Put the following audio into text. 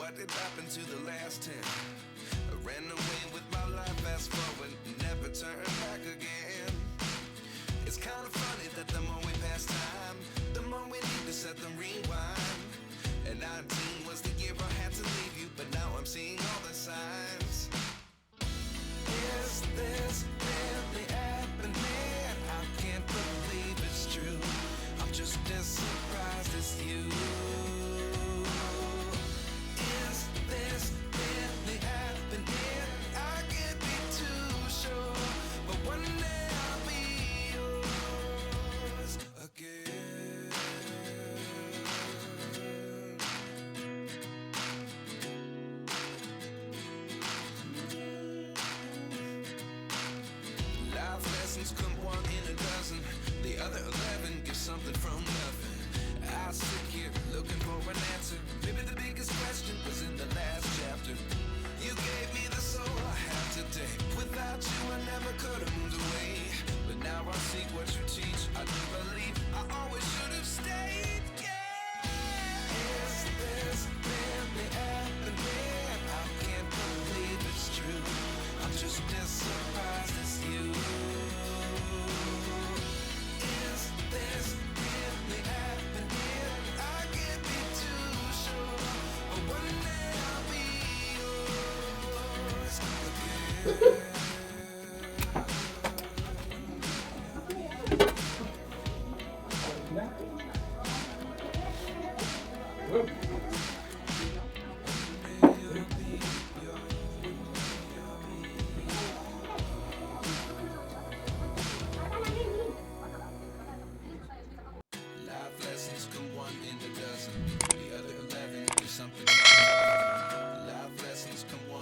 what did happen to the last 10? I ran away with my life, fast forward, never turn back again. It's kind of funny that the more we pass time, the more we need to set them rewind. And 19 was the year I had to leave you, but now I'm seeing all the signs. Is this really happening? I can't believe it's true. I'm just as surprised as you. Is this really happening? I can't be too sure, but one day I'll be yours again. Life lessons come one in a dozen. The other 11 give something from nothing. I sit here looking for an answer. Maybe the biggest question was in the last chapter. You gave me the soul I have today. Without you I never could have moved away. But now I see what you teach. I do believe I always should have stayed. Yeah. Is this really happening? I can't believe it's true. I'm just as surprised as you. Is this really happening? I can't be too sure, but one day I'll be yours again.